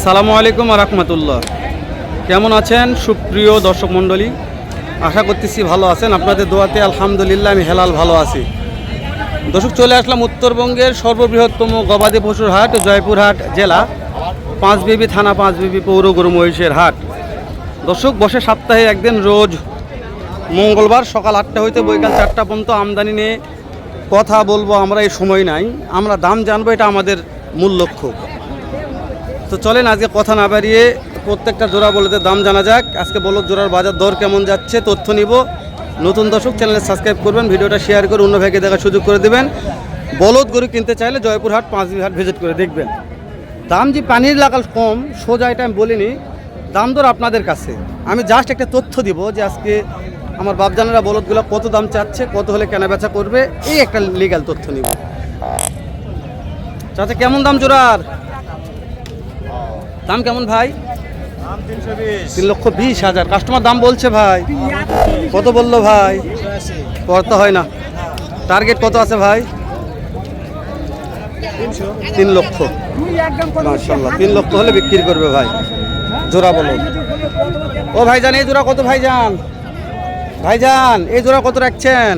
আসসালামু আলাইকুম রাহমাতুল্লাহ। কেমন আছেন সুপ্রিয় দর্শক মণ্ডলী? আশা করতেছি ভালো আছেন। আপনাদের দোয়াতে আলহামদুলিল্লাহ আমি হেলাল ভালো আছি। দর্শক, চলে আসলাম উত্তরবঙ্গের সর্ববৃহত্তম গবাদি পশুর হাট জয়পুরহাট জেলা, পাঁচবিবি থানা, পাঁচবিবি পৌর গরু মহিষের হাট। দর্শক, বসে সপ্তাহে একদিন, রোজ মঙ্গলবার সকাল 8টা হইতে বৈকাল 4টা পর্যন্ত। আমদানি নিয়ে কথা বলবো আমরা, এই সময় নাই, আমরা দাম জানবো, এটা আমাদের মূল লক্ষ্য। তো চলেন আজকে কথা না বাড়িয়ে প্রত্যেকটা জোড়া বলদের দাম জানা যাক। আজকে বলদ জোড়ার বাজার দর কেমন যাচ্ছে তথ্য নিব। নতুন দর্শক চ্যানেলে সাবস্ক্রাইব করবেন, ভিডিওটা শেয়ার করে অন্য ভাইকে দেখার সুযোগ করে দেবেন। বলদ গরু কিনতে চাইলে জয়পুরহাট, পাঁচবিবি হাট ভিজিট করে দেখবেন। দাম যে পানির লাগাল কম সোজা, এটা আমি বলিনি, দাম দর আপনাদের কাছে। আমি জাস্ট একটা তথ্য দিব যে আজকে আমার বাপজানেরা বলদগুলো কত দাম চাচ্ছে, কত হলে কেনা বেচা করবে, এই একটা লিগ্যাল তথ্য নিব। চাচা কেমন দাম জোড়ার? দাম কেমন ভাই? 3,20,000 কাস্টমার দাম বলছে ভাই। কত বললো ভাই? করতে হয় না। টার্গেট কত আছে ভাই? 3 লক্ষ। মাশাআল্লাহ, 3 লক্ষ হলে বিক্রি করবে ভাই। জোড়া বলো। ও ভাইজান, এই জোড়া কত ভাইজান? ভাইজান এই জোড়া কত রাখছেন?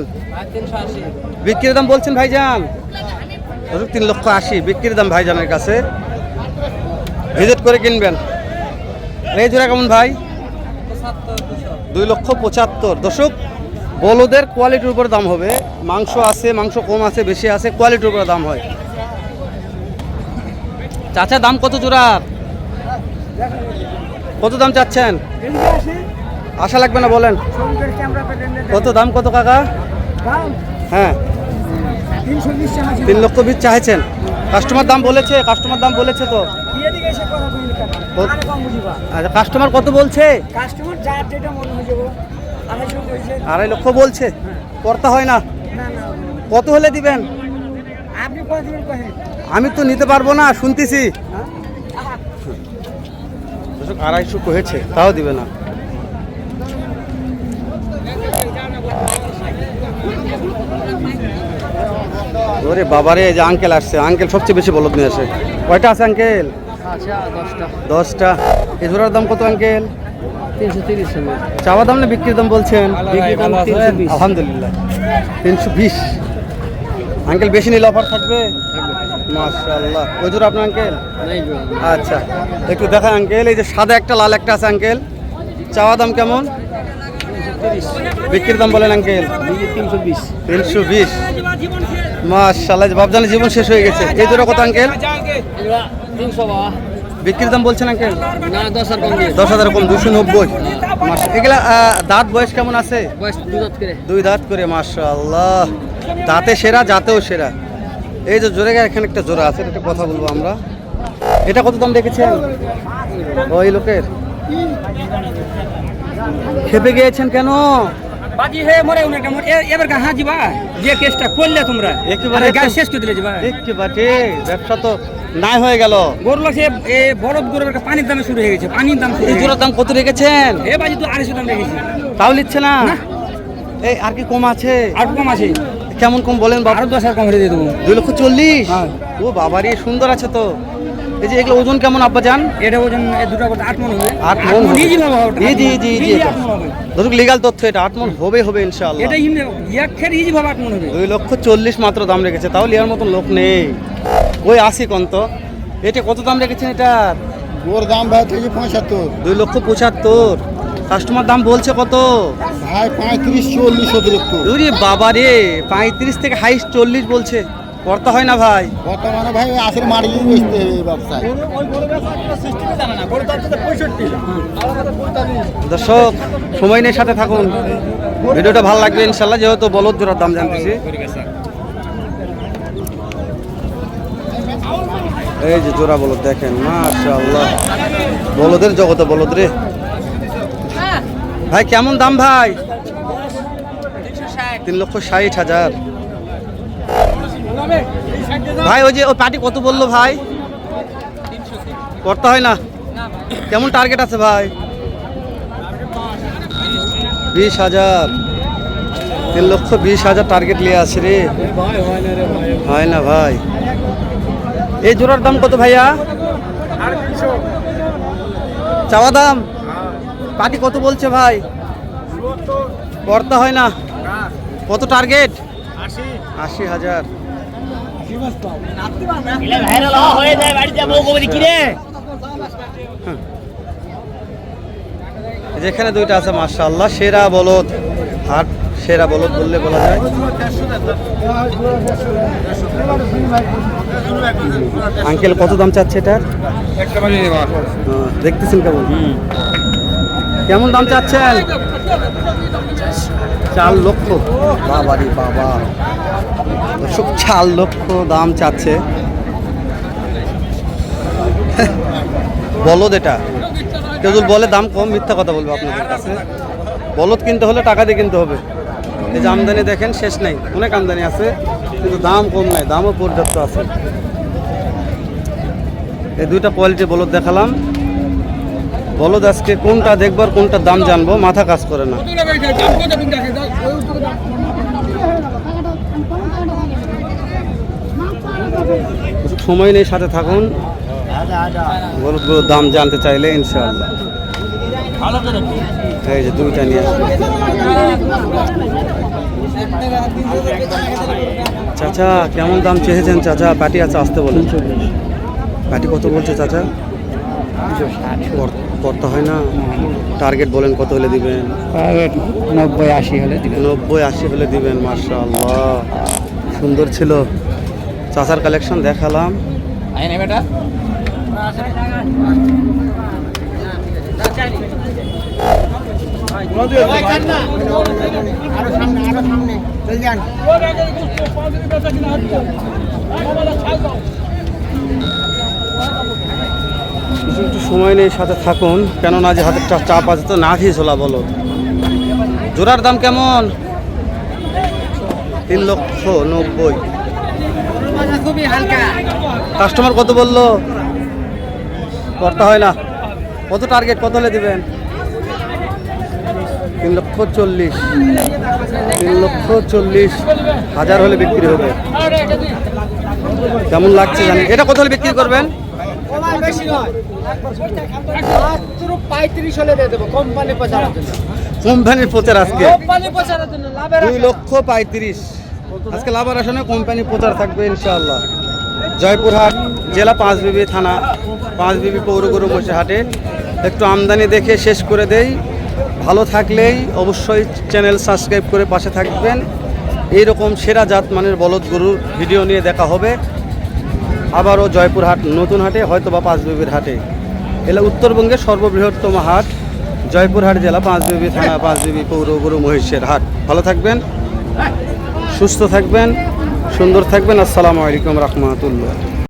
বিক্রির দাম বলছেন ভাইজান? 3,80,000 বিক্রির দাম ভাইজানের কাছে। ভিজিট করে কিনবেন। এই জোড়া কেমন ভাই? 2,75,000। দর্শক, বলদের কোয়ালিটির উপর দাম হবে। মাংস আছে, মাংস কম আছে, বেশি আছে, কোয়ালিটির উপর দাম হয়। চাচা দাম কত জোড়ার? কত দাম চাচ্ছেন? আশা লাগবে না, বলেন কত দাম? কত কাকা? হ্যাঁ, 3,20,000 চাইছেন। কাস্টমার দাম বলেছে? কাস্টমার দাম বলেছে তো? আচ্ছা, কাস্টমার কত বলছে? 2.5 লক্ষ বলছে। করতে হয় না? কত হলে দিবেন? আমি তো নিতে পারবো না, শুনতেছি 250 কহেছে, তাও দিবে না। ওরে বাবারে, যে আঙ্কেল আসছে, আঙ্কেল সবচেয়ে বেশি বলদ নিয়ে আসে। কয়টা আছে আঙ্কেল? 10টা। এই জোড়ার দাম কত আঙ্কেল? 330। চাওয়া দাম না বিক্রির দাম বলছেন? আলহামদুলিল্লাহ 320। আঙ্কেল বেশি নিলে অফার থাকবে? মাশাআল্লাহ। ওই জোড়া আপনার আঙ্কেল? আচ্ছা, একটু দেখা আঙ্কেল। এই যে সাদা একটা, লাল একটা আছে আঙ্কেল, চাওয়া দাম কেমন? বিক্রির দাম বলেন আঙ্কেল? 320। মাশাআল্লাহ, বাপজানের জীবন শেষ হয়ে গেছে। এই জোড়া কত আঙ্কেল? 300। বিক্রির দাম বলছেন আঙ্কেল? না, 10,000 কম, 290। এগুলা দাঁত বয়স কেমন আছে? 2 দাঁত করে। মাশাআল্লাহ, দাঁতে সেরা, জাতেও সেরা। এই যে জোরে এখানে একটা জোড়া আছে, একটা কথা বলবো আমরা। এটা কত দাম রেখেছেন? ওই লোকের খেপে গিয়েছেন কেন? বাজি হে মরে উনা কেমন এবার গা হাজিবা যে কেসটা করলে তোমরা একেবারে গাছ শেষ করে দিলে যাবা। একেবারে ব্যবসা তো নাই হয়ে গেল। গরু লাগছে এ বলদ গরুর একটা পানির দামে শুরু হয়ে গেছে। পানির দাম এই জোড়ার দাম কত রেখেছেন? এ বাজি তো 250 দাম রেখেছি। তাও নিচ্ছে না? এই আর কি কম আছে? আর কম আছে। কেমন কম বলেন বাবা? আরো 10,000 কম করে দিয়ে দেবো। 2,40,000? হ্যাঁ। ও বাবারে, সুন্দর আছে তো। এই যে এগুলো ওজন কেমন আব্বা জান? এটা ওজন দুটো করতে 8 মণ হবে। 8 মণ হবে? ইজি হবে। জি। ধরুক লিগ্যাল তথ্য, এটা 8 মণ হবে ইনশাআল্লাহ। এটা একের ইজি ভাবে 8 মণ হবে। 2,40,000 মাত্র দাম রেখেছে, তাও লিয়ার মতন লোক নেই। ওই 80 কন্ত। এটা কত দাম রেখেছেন এটার? ওর দাম ভাই থেকে 75। 2,75,000। কাস্টমার দাম বলছে কত ভাই? 35-40 অতিরিক্ত। ওরে বাবা রে, 35 থেকে হাইস্ট 40 বলছে। করতে হয় না ভাই? বর্তমানে ভাই 80 মার্জিন বেচতে হবে ব্যবসায়। দর্শক, সময় নিয়ে সাথে থাকুন, ভিডিওটা ভালো লাগবে ইনশাল্লাহ, যেহেতু বলদ জোড়ার দাম জানতেছি। এই যে জোড়া বলদ দেখেন, মাশাআল্লাহ, বলদের জগতে বলদ রে। ভাই কেমন দাম ভাই? 3,60,000। ভাই ওই যে ওই পার্টি কত বললো ভাই? করতে হয় না? কেমন টার্গেট আছে ভাই? 20,000। 3,20,000 টার্গেট নিয়ে আছে রে। হয় না ভাই। এই জোড়ার দাম কত ভাইয়া? চাওয়া দাম পাটি কত বলছে ভাই? করতে হয় না। কত টার্গেট? 80,000। যেখানে দুইটা আছে মাশাআল্লাহ, সেরা বলদ হাট, সেরা বলদ বললে বলা যায়। আঙ্কেল কত দাম চাচ্ছে এটার? দেখতেছেন কেমন? কেমন দাম চাচ্ছেন? 4 লক্ষ। বাবারি বাবা, 4 লক্ষ দাম চাচ্ছে। বলদ এটা, কেউ যদি বলে দাম কম মিথ্যা কথা বলবো আপনাদের কাছে। বলদ কিনতে হলে টাকা দিয়ে কিনতে হবে। এই যে আমদানি দেখেন শেষ নাই, অনেক আমদানি আছে কিন্তু দাম কম নাই, দামও পর্যাপ্ত আছে। এই দুইটা কোয়ালিটির বলদ দেখালাম। বলদ আজকে কোনটা দেখবার কোনটার দাম জানবো মাথা কাজ করে না। সময় নেই, সাথে থাকুন। বলদগুলোর দাম জানতে চাইলে ইনশাআল্লাহ। এই যে দুইটা নিয়ে চাচা কেমন দাম চেয়েছেন চাচা? পাটি আছে আসতে বলেন। পাটি কত বলছে চাচা? করতে হয় না। টার্গেট বলেন কত হলে দিবেন? 90-80 হলে দিবেন। 90-80 হলে দিবেন। মাশাআল্লাহ, সুন্দর ছিল। চাচার কালেকশন দেখালাম। একটু সময় নেই, সাথে থাকুন, কেননা যে হাতের চাপ আছে তো না খেয়ে চলা বলো। জোড়ার দাম কেমন? 3,90,000। খুবই হালকা। কাস্টমার কত বললো? করতে হয় না। কত টার্গেট, কত হলে দিবেন? 3,40,000। 3,40,000 হলে বিক্রি হবে। কেমন লাগছে জানেন? এটা কত হলে বিক্রি করবেন? 35 হলে দিয়ে দেবো, কোম্পানির প্রচার আজকে প্রচারের জন্য, লাভের 2,35,000। আজকে লাভার আসনে কোম্পানি প্রচার থাকবে ইনশাআল্লাহ। জয়পুরহাট জেলা পাঁচবিবি থানা, পাঁচবিবি পৌর গরু মহিষের হাটে একটু আমদানি দেখে শেষ করে দেই। ভালো থাকলেই অবশ্যই চ্যানেল সাবস্ক্রাইব করে পাশে থাকবেন। এইরকম সেরা জাত মানের বলদ গরুর ভিডিও নিয়ে দেখা হবে আবারও জয়পুরহাট নতুন হাটে, হয়তো বা পাঁচবিবির হাটে। এলা উত্তরবঙ্গের সর্ববৃহত্তম হাট, জয়পুরহাট জেলা পাঁচবিবি থানা, পাঁচবিবি পৌর গরু মহিষের হাট। ভালো থাকবেন, সুস্থ থাকবেন, সুন্দর থাকবেন। আসসালামু আলাইকুম রহমতুল্লাহ।